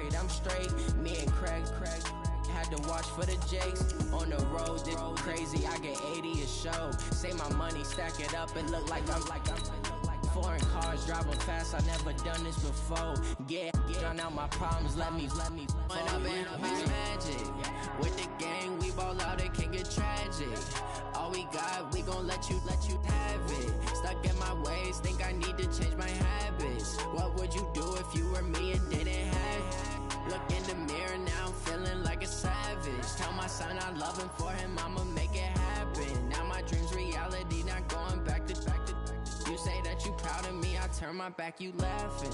worried, I'm straight. Me and Craig had to watch for the Jakes. On the road, this crazy, I get 80 a show. Say my money, stack it up, and look like I'm foreign cars, driving fast, I never done this before. Get drown out my problems, let me When up and up is magic. With the gang, we ball out, it can get tragic. All we got, we gon' let you have it. Stuck in my ways, think I need to change my habits. What would you do if you were me and didn't have it? Look in the mirror now, I'm feeling like a savage. Tell my son I love him, for him I'ma make it happen. Now my dream's reality, not going back to. You say that you proud of me, I turn my back, you laughing.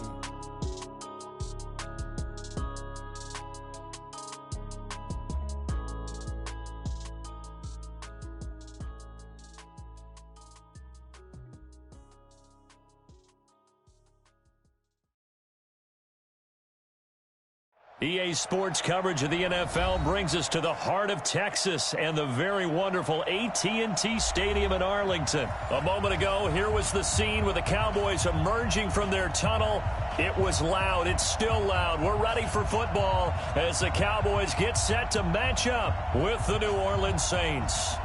EA Sports coverage of the NFL brings us to the heart of Texas and the very wonderful AT&T Stadium in Arlington. A moment ago, here was the scene with the Cowboys emerging from their tunnel. It was loud. It's still loud. We're ready for football as the Cowboys get set to match up with the New Orleans Saints.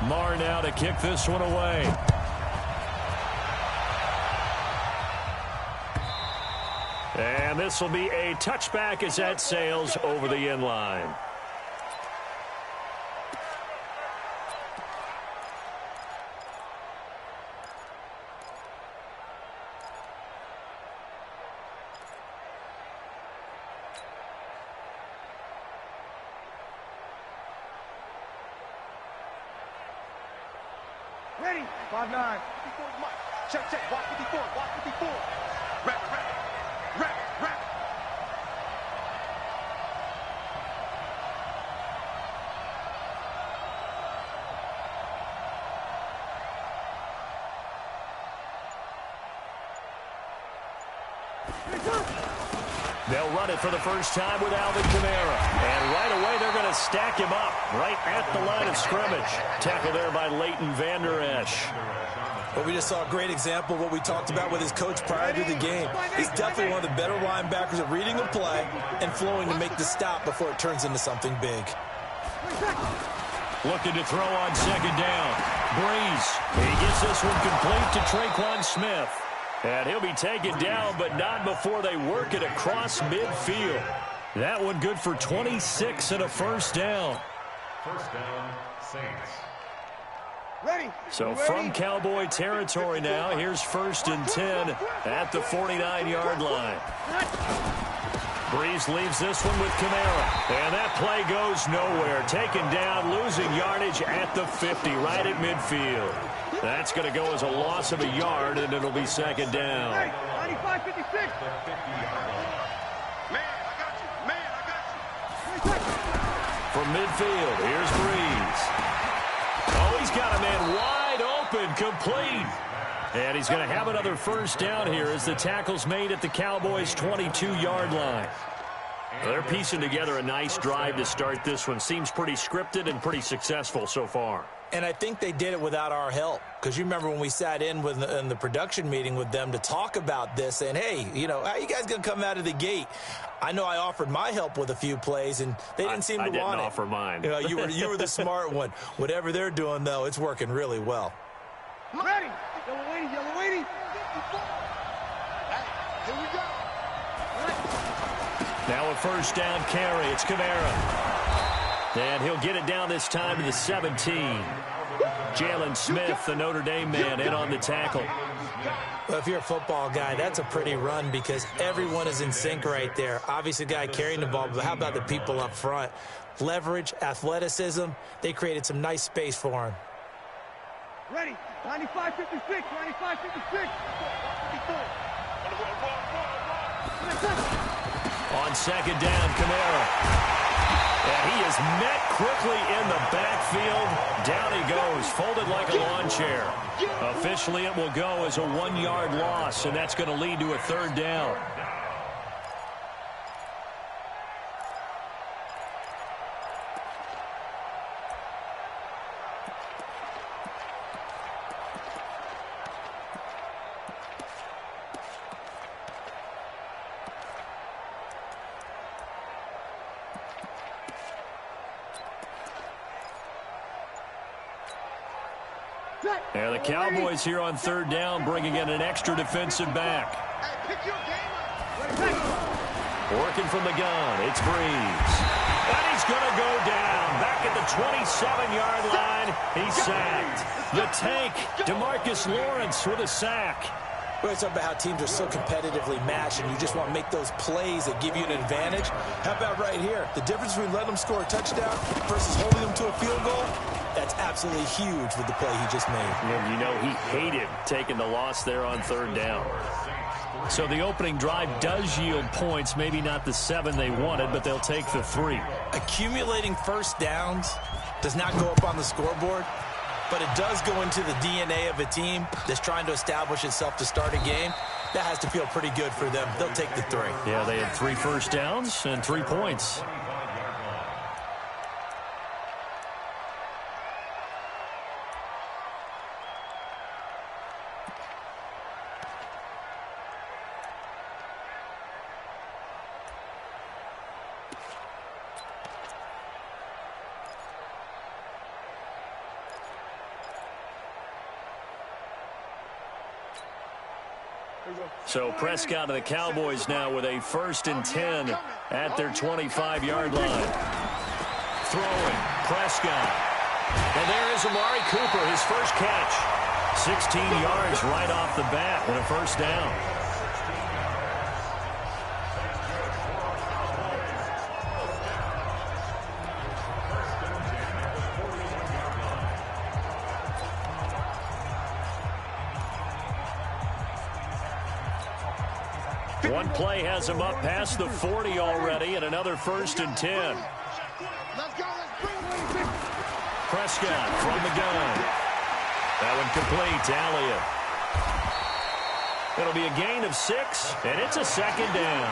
Marr now to kick this one away. And this will be a touchback as that sails over the end line. Ready. 5-9. Check. Watch 54. Rep. They'll run it for the first time with Alvin Kamara. And right away, they're going to stack him up right at the line of scrimmage. Tackled there by Leighton Vander Esch. Well, we just saw a great example of what we talked about with his coach prior to the game. He's definitely one of the better linebackers at reading a play and flowing to make the stop before it turns into something big. Looking to throw on second down. Breeze. He gets this one complete to Traquan Smith. And he'll be taken down, but not before they work it across midfield. That one good for 26 and a first down. First down, Saints. Ready. So from Cowboy territory now, here's 1st and 10 at the 49-yard line. Breeze leaves this one with Kamara. And that play goes nowhere. Taken down, losing yardage at the 50, right at midfield. That's going to go as a loss of a yard, and it'll be second down. 95-56. Man, I got you. From midfield, here's Breeze. Oh, he's got a man wide open, complete. And he's going to have another first down here as the tackle's made at the Cowboys' 22-yard line. They're piecing together a nice drive to start this one. Seems pretty scripted and pretty successful so far. And I think they did it without our help. Because you remember when we sat in the production meeting with them to talk about this, and hey, you know, how you guys going to come out of the gate? I know I offered my help with a few plays, and they didn't seem to want it. I didn't offer mine. You know, you were the smart one. Whatever they're doing, though, it's working really well. Ready. Yellow lady. Here we go. Now a first down carry. It's Kamara. And he'll get it down this time to the 17. Jalen Smith, the Notre Dame man, in on the tackle. Well, if you're a football guy, that's a pretty run because everyone is in sync right there. Obviously, the guy carrying the ball, but how about the people up front? Leverage, athleticism, they created some nice space for him. Ready. 95-56. On second down, Kamara. And he is met quickly in the backfield. Down he goes, folded like a lawn chair. Officially, it will go as a 1-yard loss, and that's going to lead to a third down. And the Cowboys here on third down bringing in an extra defensive back. Working from the gun, it's Breeze. And he's going to go down. Back at the 27-yard line, he's sacked. The tank, DeMarcus Lawrence with a sack. We're talking about how teams are so competitively matched, and you just want to make those plays that give you an advantage. How about right here? The difference between letting them score a touchdown versus holding them to a field goal, that's absolutely huge with the play he just made. And you know he hated taking the loss there on third down. So the opening drive does yield points, maybe not the 7 they wanted, but they'll take the 3. Accumulating first downs does not go up on the scoreboard, but it does go into the DNA of a team that's trying to establish itself to start a game. That has to feel pretty good for them. They'll take the 3. Yeah, they had 3 first downs and 3 points. So Prescott and the Cowboys now with a 1st and 10 at their 25-yard line. Throwing, Prescott. And there is Amari Cooper, his first catch. 16 yards right off the bat and a 1st down. One play has him up past the 40 already, and another 1st and 10. Prescott from the gun. That one complete to Elliott. It'll be a gain of 6, and it's a 2nd down.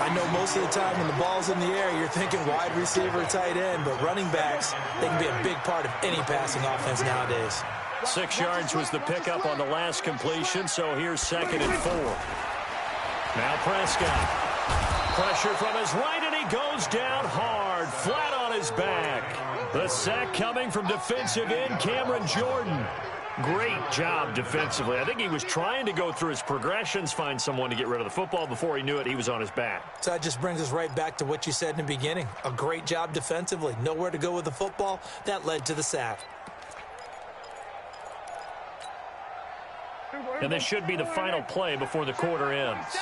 I know most of the time when the ball's in the air, you're thinking wide receiver, tight end, but running backs, they can be a big part of any passing offense nowadays. 6 yards was the pickup on the last completion, so here's 2nd and 4. Now Prescott. Pressure from his right, and he goes down hard, flat on his back. The sack coming from defensive end Cameron Jordan. Great job defensively. I think he was trying to go through his progressions, find someone to get rid of the football. Before he knew it, he was on his back. So that just brings us right back to what you said in the beginning. A great job defensively. Nowhere to go with the football. That led to the sack. And this should be the final play before the quarter ends.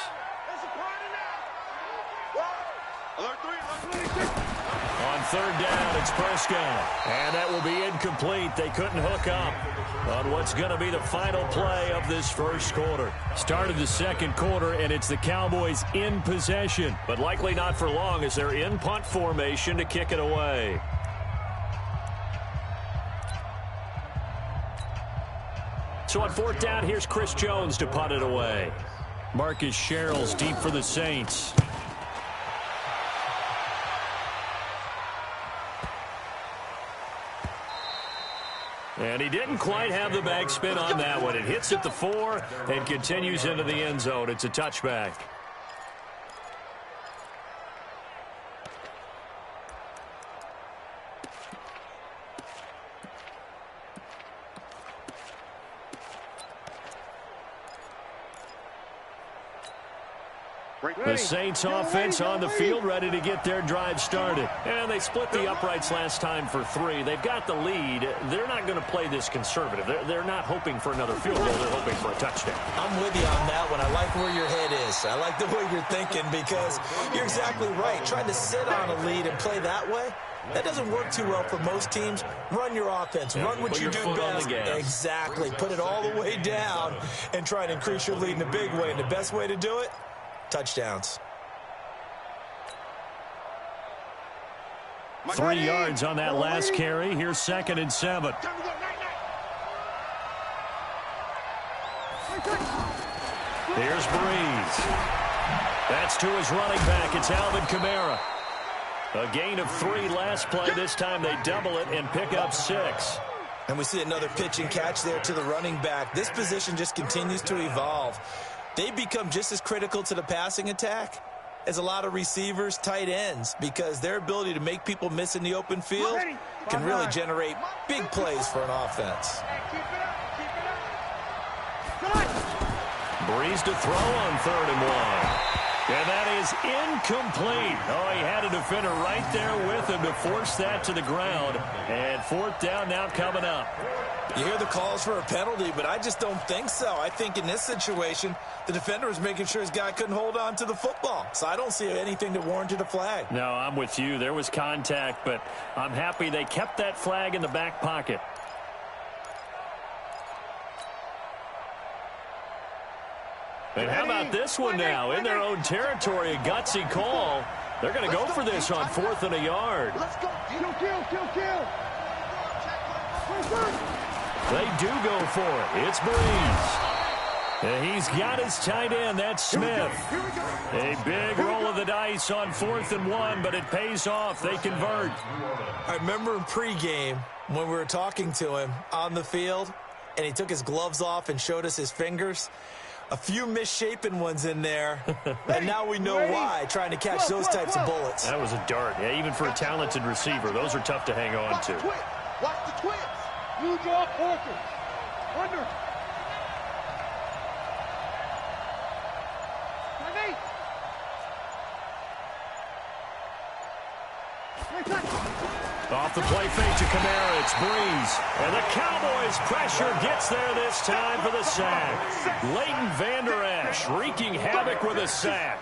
On third down, it's Prescott. And that will be incomplete. They couldn't hook up on what's going to be the final play of this first quarter. Started the second quarter, and it's the Cowboys in possession, but likely not for long as they're in punt formation to kick it away. So on 4th down, here's Chris Jones to punt it away. Marcus Sherrill's deep for the Saints. And he didn't quite have the backspin on that one. It hits at the 4 and continues into the end zone. It's a touchback. The Saints offense on the field, ready to get their drive started. And they split the uprights last time for 3. They've got the lead. They're not going to play this conservative. They're not hoping for another field goal. They're hoping for a touchdown. I'm with you on that one. I like where your head is. I like the way you're thinking because you're exactly right. Trying to sit on a lead and play that way, that doesn't work too well for most teams. Run your offense. Run what you do best. Exactly. Put it all the way down and try and increase your lead in a big way. And the best way to do it, touchdowns. 3 yards on that last carry. Here's 2nd and 7. Here's Breeze. That's to his running back. It's Alvin Kamara. A gain of 3 last play. This time they double it and pick up 6. And we see another pitch and catch there to the running back. This position just continues to evolve. They become just as critical to the passing attack as a lot of receivers, tight ends, because their ability to make people miss in the open field can really generate big plays for an offense. Breeze to throw on 3rd and 1. And that is incomplete. Oh, he had a defender right there with him to force that to the ground. And 4th down now coming up. You hear the calls for a penalty, but I just don't think so. I think in this situation, the defender was making sure his guy couldn't hold on to the football. So I don't see anything that warranted a flag. No, I'm with you. There was contact, but I'm happy they kept that flag in the back pocket. And how about this one now? In their own territory, a gutsy call. They're going to go for this on 4th and a yard. Let's go. Kill. They do go for it. It's Breeze. And he's got his tight end. That's Smith. A big roll of the dice on 4th and 1, but it pays off. They convert. I remember in pregame when we were talking to him on the field, and he took his gloves off and showed us his fingers. A few misshapen ones in there, and now we know why, trying to catch those types of bullets. That was a dart. Yeah, even for a talented receiver, those are tough to hang on to. Watch the twins. You draw Porter. Under. Off the play fake to Kamara, it's Breeze. And the Cowboys' pressure gets there this time for the sack. Leighton Vander Esch wreaking havoc with a sack.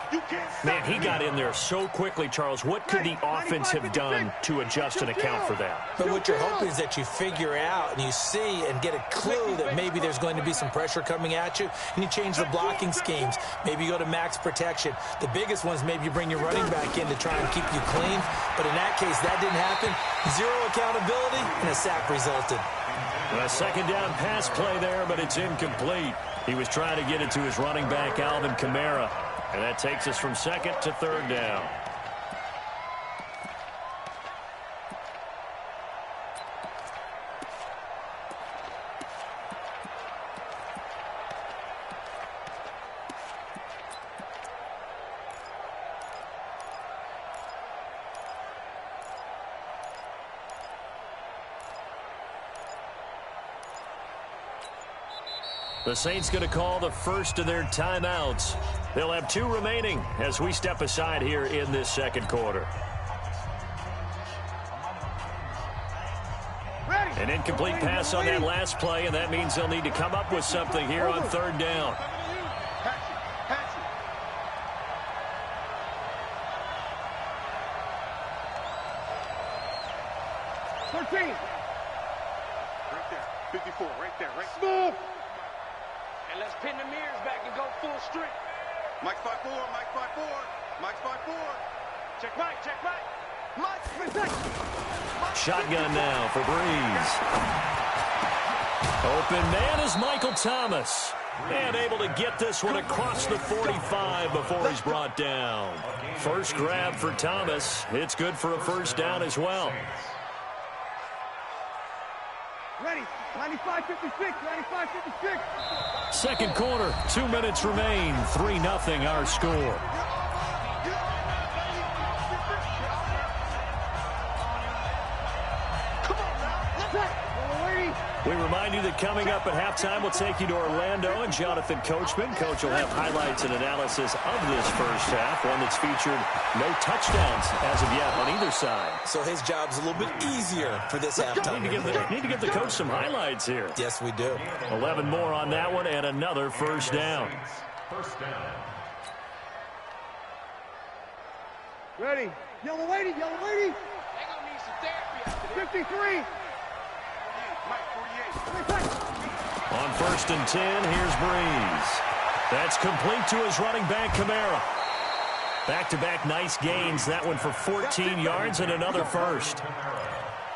Man, he got in there so quickly, Charles. What could the offense have done to adjust and account for that? But what you're hoping is that you figure out and you see and get a clue that maybe there's going to be some pressure coming at you, and you change the blocking schemes. Maybe you go to max protection. The biggest ones, maybe you bring your running back in to try and keep you clean. But in that case, that didn't happen. Zero accountability, and a sack resulted. A 2nd down pass play there, but it's incomplete. He was trying to get it to his running back, Alvin Kamara. And that takes us from 2nd to 3rd down. The Saints going to call the first of their timeouts. They'll have 2 remaining as we step aside here in this 2nd quarter. An incomplete pass on that last play, and that means they'll need to come up with something here on 3rd down. Pass it. 13. Right there. 54. Right there. Right. Smooth. And let's pin the mirrors back and go full strength. Mike's 5-4. Mike's 5-4. Mike's 5-4. Check right. Mike's Shotgun now for Breeze. Open man is Michael Thomas. And able to get this one across the 45 before he's brought down. First grab for Thomas. It's good for a 1st down as well. Ready. 95-56. 95-56. 2nd quarter, 2 minutes remain. 3-0 our score. We remind you that coming up at halftime, we'll take you to Orlando and Jonathan Coachman. Coach will have highlights and analysis of this first half, one that's featured no touchdowns as of yet on either side. So his job's a little bit easier for this halftime. Need to give the coach some highlights here. Yes, we do. 11 more on that one and another 1st down. Ready. Yellow lady. They gonna need some therapy after this. 53. On 1st and 10, here's Breeze. That's complete to his running back, Kamara. Back-to-back nice gains. That one for 14 yards and another 1st.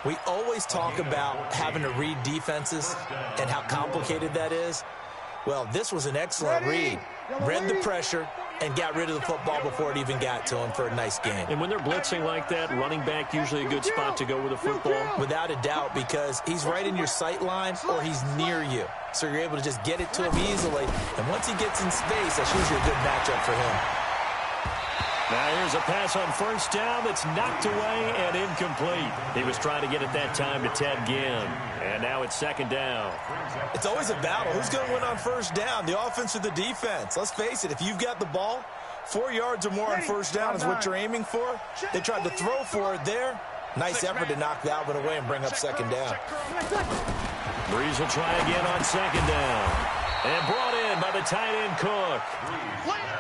We always talk about having to read defenses and how complicated that is. Well, this was an excellent read. Read the pressure and got rid of the football before it even got to him for a nice game. And when they're blitzing like that, running back usually a good spot to go with the football? Without a doubt, because he's right in your sight line or he's near you. So you're able to just get it to him easily. And once he gets in space, that's usually a good matchup for him. Now here's a pass on first down that's knocked away and incomplete. He was trying to get it that time to Ted Ginn. And now it's second down. It's always a battle. Who's going to win on first down, the offense or the defense? Let's face it, if you've got the ball, 4 yards or more on first down is what you're aiming for. They tried to throw for it there. Nice effort to knock that one away and bring up second down. Breeze will try again on second down. And brought in by the tight end Cook.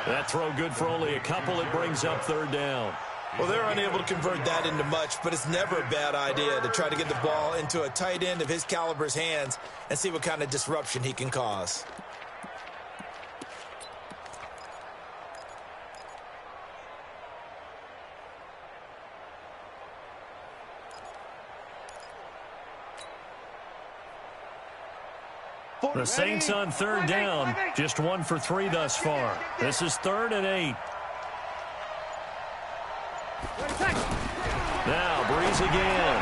That throw good for only a couple. It brings up third down. Well, they're unable to convert that into much, but it's never a bad idea to try to get the ball into a tight end of his caliber's hands and see what kind of disruption he can cause. The Saints on third down, just 1 for 3 thus far. This is 3rd and 8. Now Breeze again.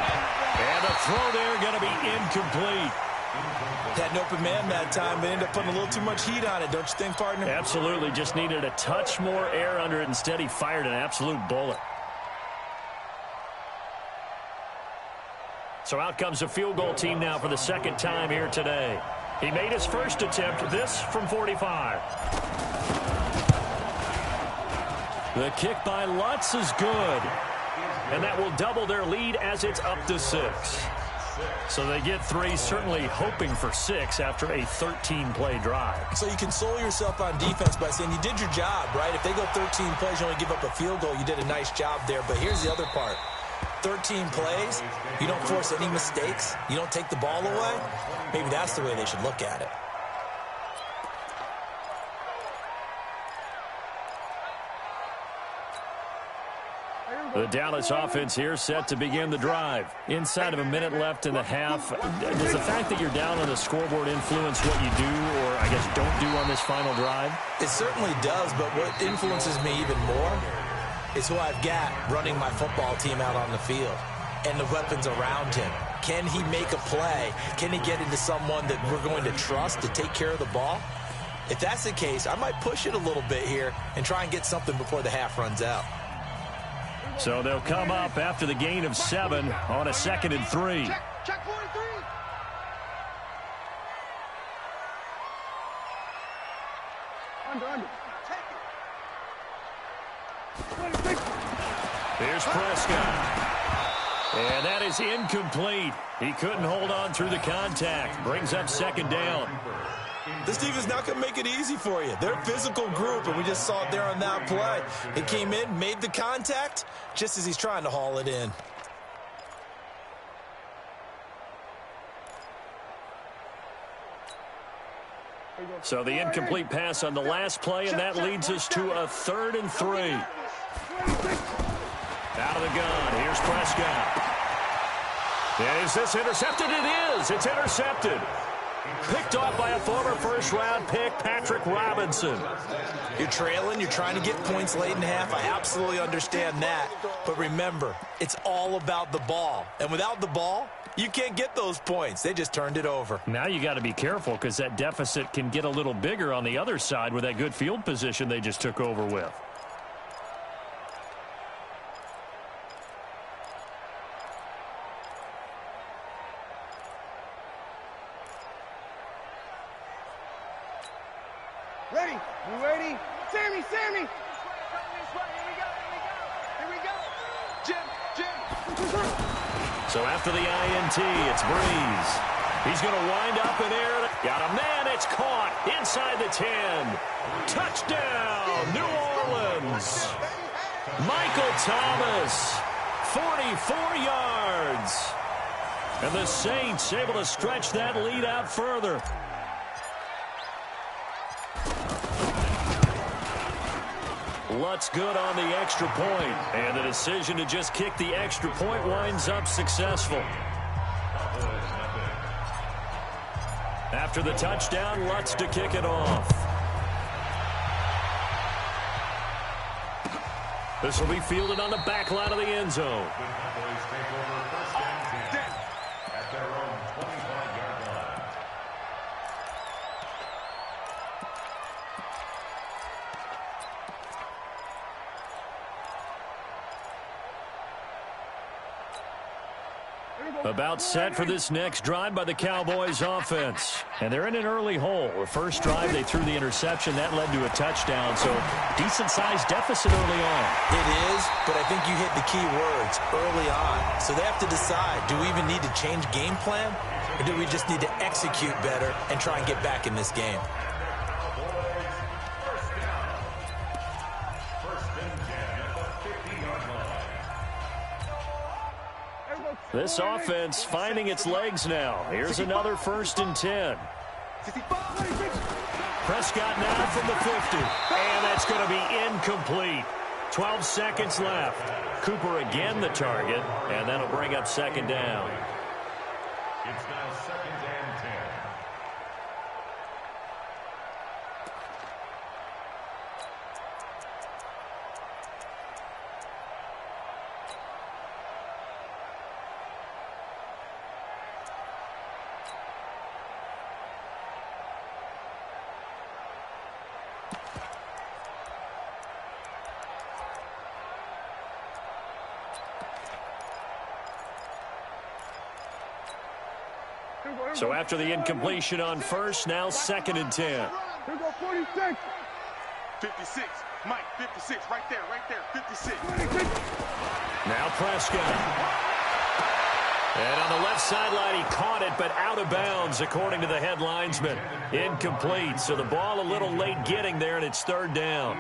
And the throw there going to be incomplete. Had an open man that time, but ended up putting a little too much heat on it, don't you think, partner? Absolutely. Just needed a touch more air under it. Instead, he fired an absolute bullet. So out comes a field goal team now for the second time here today. He made his first attempt, this from 45. The kick by Lutz is good. And that will double their lead as it's up to 6. So they get 3, certainly hoping for 6 after a 13-play drive. So you console yourself on defense by saying you did your job, right? If they go 13 plays, you only give up a field goal, you did a nice job there. But here's the other part. 13 plays, you don't force any mistakes, you don't take the ball away. Maybe that's the way they should look at it. The Dallas offense here set to begin the drive. Inside of a minute left in the half. Does the fact that you're down on the scoreboard influence what you do, or I guess don't do on this final drive? It certainly does, but what influences me even more is who I've got running my football team out on the field and the weapons around him. Can he make a play? Can he get into someone that we're going to trust to take care of the ball? If that's the case, I might push it a little bit here and try and get something before the half runs out. So they'll come up after the gain of 7 on a 2nd and 3. Check 43. Under. Here's Prescott. And that is incomplete. He couldn't hold on through the contact. Brings up 2nd down. This defense is not going to make it easy for you. They're a physical group, and we just saw it there on that play. He came in, made the contact, just as he's trying to haul it in. So the incomplete pass on the last play, and that leads us to a 3rd and 3. Out of the gun, here's Prescott. Is this intercepted? It is. It's intercepted. Picked off by a former first-round pick, Patrick Robinson. You're trailing. You're trying to get points late in half. I absolutely understand that. But remember, it's all about the ball. And without the ball, you can't get those points. They just turned it over. Now you got to be careful because that deficit can get a little bigger on the other side with that good field position they just took over with. Ready? You ready? Sammy! Here we go! Jim! So after the INT, it's Breeze. He's going to wind up in air. Got a man. It's caught inside the 10. Touchdown, New Orleans. Michael Thomas, 44 yards. And the Saints able to stretch that lead out further. Lutz good on the extra point, and the decision to just kick the extra point winds up successful. After the touchdown, Lutz to kick it off. This will be fielded on the back line of the end zone. About set for this next drive by the Cowboys offense. And they're in an early hole. The first drive, they threw the interception. That led to a touchdown, so decent-sized deficit early on. It is, but I think you hit the key words, early on. So they have to decide, do we even need to change game plan, or do we just need to execute better and try and get back in this game? This offense finding its legs now. Here's another 1st and 10. Prescott now from the 50. And that's going to be incomplete. 12 seconds left. Cooper again the target. And that'll bring up 2nd down. It's now 2nd and 10. So after the incompletion on 1st, now 2nd and 10. Here go 46. 56. Mike, 56. Right there, 56. Now Prescott. And on the left sideline, he caught it, but out of bounds, according to the head linesman. Incomplete, so the ball a little late getting there, and it's 3rd down.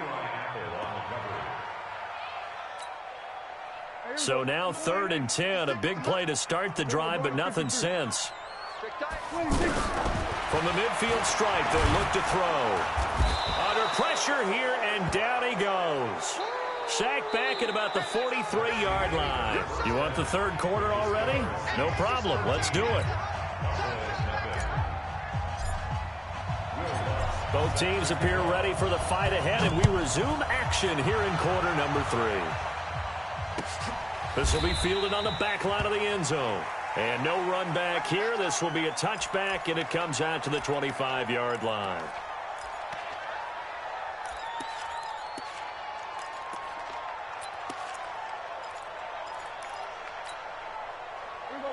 So now 3rd and 10, a big play to start the drive, but nothing since. From the midfield stripe, they'll look to throw. Under pressure here, and down he goes. Sacked back at about the 43-yard line. You want the 3rd quarter already? No problem. Let's do it. Both teams appear ready for the fight ahead, and we resume action here in quarter number 3. This will be fielded on the back line of the end zone. And no run back here. This will be a touchback, and it comes out to the 25-yard line.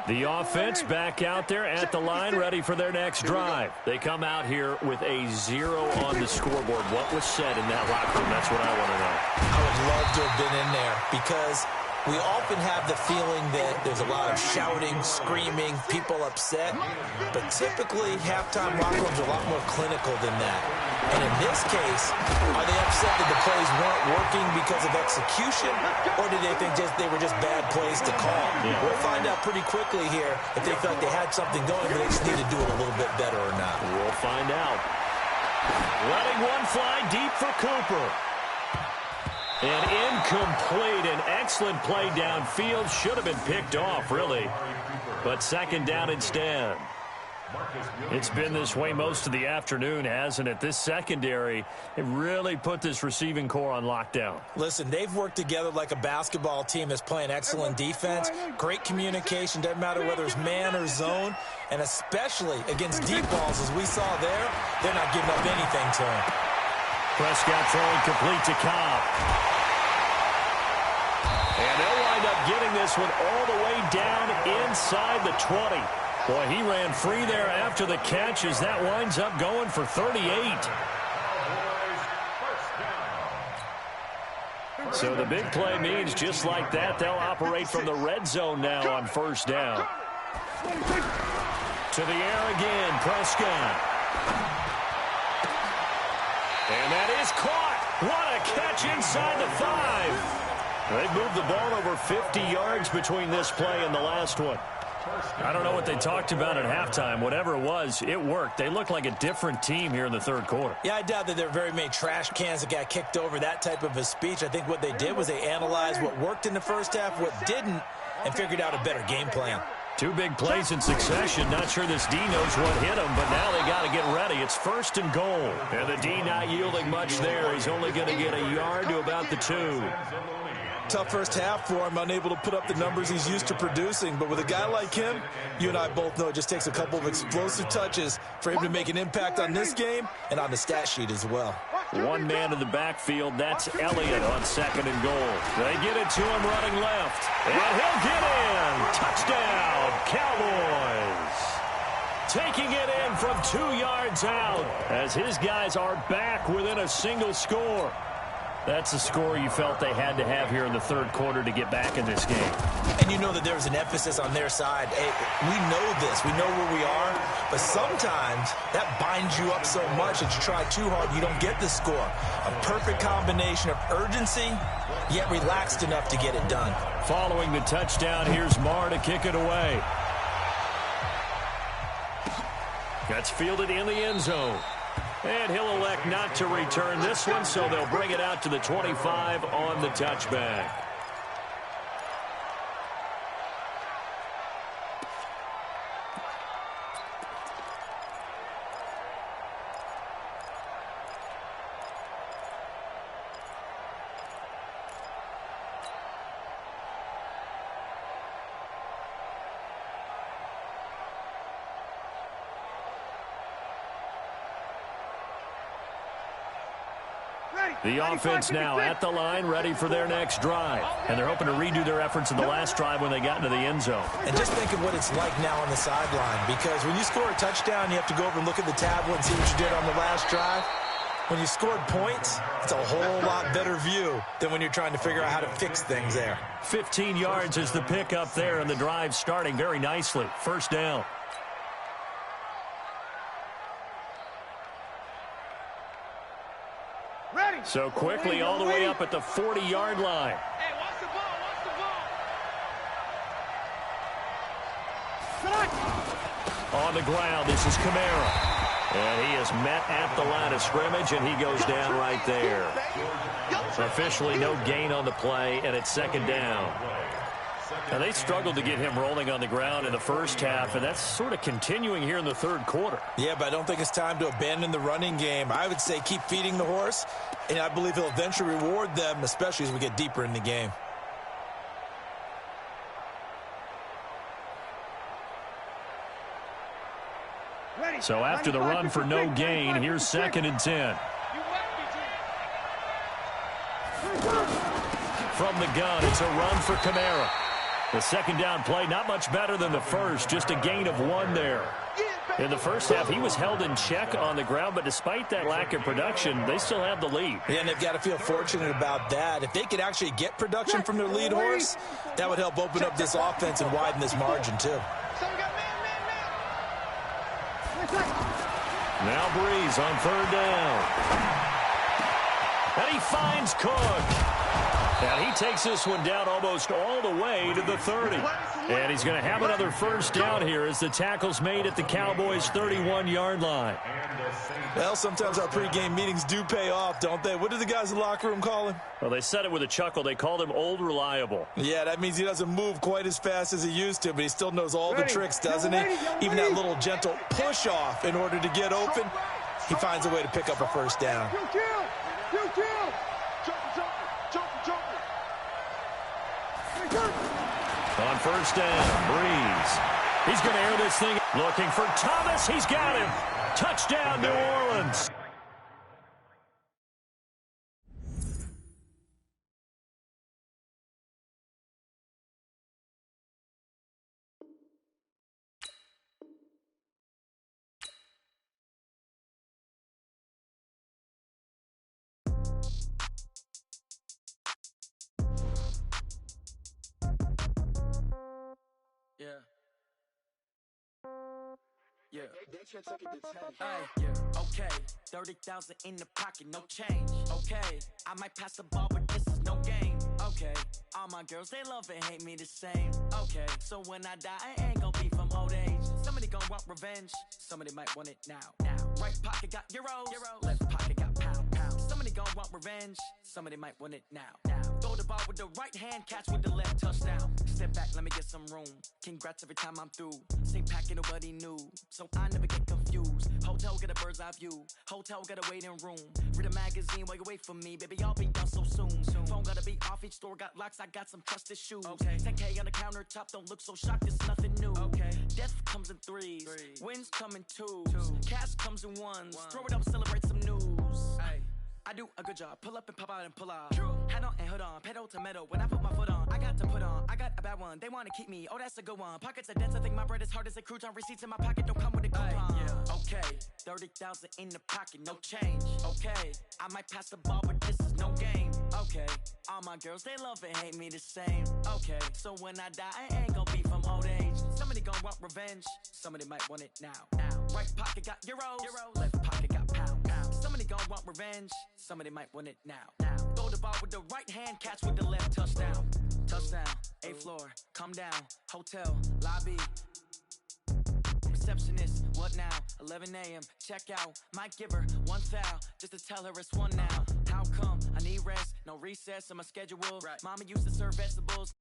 The offense back out there at the line, ready for their next drive. They come out here with a 0 on the scoreboard. What was said in that locker room? That's what I want to know. I would love to have been in there because we often have the feeling that there's a lot of shouting, screaming, people upset. But typically, halftime locker rooms are a lot more clinical than that. And in this case, are they upset that the plays weren't working because of execution? Or do they think they were just bad plays to call? Yeah. We'll find out pretty quickly here if they felt they had something going, but they just need to do it a little bit better or not. We'll find out. Letting one fly deep for Cooper. And incomplete. An excellent play downfield. Should have been picked off, really. But 2nd down instead. It's been this way most of the afternoon, hasn't it? This secondary, it really put this receiving core on lockdown. Listen, they've worked together like a basketball team that's playing excellent defense. Great communication. Doesn't matter whether it's man or zone. And especially against deep balls, as we saw there, they're not giving up anything to him. Prescott throwing complete to Cobb. And they'll wind up getting this one all the way down inside the 20. Boy, he ran free there after the catch as that winds up going for 38. So the big play means just like that, they'll operate from the red zone now on 1st down. To the air again, Prescott. And that is caught. What a catch inside the 5. They've moved the ball over 50 yards between this play and the last one. I don't know what they talked about at halftime. Whatever it was, it worked. They look like a different team here in the 3rd quarter. Yeah, I doubt that there are very many trash cans that got kicked over, that type of a speech. I think what they did was they analyzed what worked in the first half, what didn't, and figured out a better game plan. 2 big plays in succession. Not sure this D knows what hit him, but now they got to get ready. It's 1st and goal. And the D not yielding much there. He's only going to get a yard to about the 2. Tough first half for him, unable to put up the numbers he's used to producing. But with a guy like him, you and I both know it just takes a couple of explosive touches for him to make an impact on this game and on the stat sheet as well. One man in the backfield, that's Elliott on 2nd and goal. They get it to him running left, and he'll get in. Touchdown, Cowboys. Taking it in from 2 yards out as his guys are back within a single score. That's a score you felt they had to have here in the 3rd quarter to get back in this game. And you know that there was an emphasis on their side. Hey, we know this. We know where we are. But sometimes that binds you up so much that you try too hard, you don't get the score. A perfect combination of urgency, yet relaxed enough to get it done. Following the touchdown, here's Marr to kick it away. That's fielded in the end zone. And he'll elect not to return this one, so they'll bring it out to the 25 on the touchback. The offense now at the line, ready for their next drive. And they're hoping to redo their efforts in the last drive when they got into the end zone. And just think of what it's like now on the sideline, because when you score a touchdown, you have to go over and look at the tablet and see what you did on the last drive. When you scored points, it's a whole lot better view than when you're trying to figure out how to fix things there. 15 yards is the pickup there, and the drive starting very nicely. 1st down. So quickly all the way up at the 40-yard line. Hey, watch the ball, watch the ball. On the ground, this is Kamara. And he is met at the line of scrimmage, and he goes down right there. Officially no gain on the play, and it's 2nd down. Now, they struggled to get him rolling on the ground in the first half, and that's sort of continuing here in the 3rd quarter. Yeah, but I don't think it's time to abandon the running game. I would say keep feeding the horse, and I believe he'll eventually reward them, especially as we get deeper in the game. So after the run for no gain, here's 2nd and 10. From the gun, it's a run for Kamara. The 2nd down play, not much better than the first, just a gain of 1 there. In the first half, he was held in check on the ground, but despite that lack of production, they still have the lead. Yeah, and they've got to feel fortunate about that. If they could actually get production from their lead horse, that would help open up this offense and widen this margin, too. Now Breeze on 3rd down. And he finds Cook. And he takes this one down almost all the way to the 30. And he's going to have another 1st down here as the tackle's made at the Cowboys' 31-yard line. Well, sometimes our pregame meetings do pay off, don't they? What do the guys in the locker room call him? Well, they said it with a chuckle. They called him Old Reliable. Yeah, that means he doesn't move quite as fast as he used to, but he still knows all the tricks, doesn't he? Even that little gentle push-off in order to get open, he finds a way to pick up a 1st down. On 1st down, Breeze. He's going to air this thing. Looking for Thomas. He's got him. Touchdown, New Orleans. Okay, 30,000 in the pocket, no change. Okay, I might pass the ball, but this is no game. Okay, all my girls, they love and hate me the same. Okay, so when I die, I ain't gonna be from old age. Somebody gonna want revenge, somebody might want it now. Right pocket got euros, left pocket got pounds. Somebody gonna want revenge, somebody might want it now. Throw the ball with the right hand, catch with the left, touchdown. Step back, let me get some room. Congrats every time I'm through. Same packet, nobody knew, so I never get confused. Hotel get a bird's eye view. Hotel got a waiting room. Read a magazine while you wait for me, baby, I'll be done so soon. Phone gotta be off, each store got locks, I got some trusted shoes. 10K on the countertop, don't look so shocked, it's nothing new. Death comes in threes, wins come in twos, cash comes in ones. Throw it up, celebrate some news. I do a good job, pull up and pop out and pull out. Hat on and hood on, pedal to metal. When I put my foot on, I got to put on. I got a bad one, they wanna keep me, oh that's a good one. Pockets are dense, I think my bread is hard as a crouton. Receipts in my pocket don't come with a coupon. Okay, 30,000 in the pocket, no change. Okay, I might pass the ball, but this is no game. Okay, all my girls, they love and hate me the same. Okay, so when I die, I ain't gon' be from old age. Somebody gon' want revenge, somebody might want it now. Right pocket got euros, left pocket got pounds. Somebody gon' want revenge, somebody might want it now. Throw the ball with the right hand, catch with the left, touchdown. Touchdown, 8th floor, come down, hotel, lobby. Receptionist, what now? 11 a.m., check out. Might give her one foul, just to tell her it's one now. How come? I need rest, no recess in my schedule. Mama used to serve vegetables.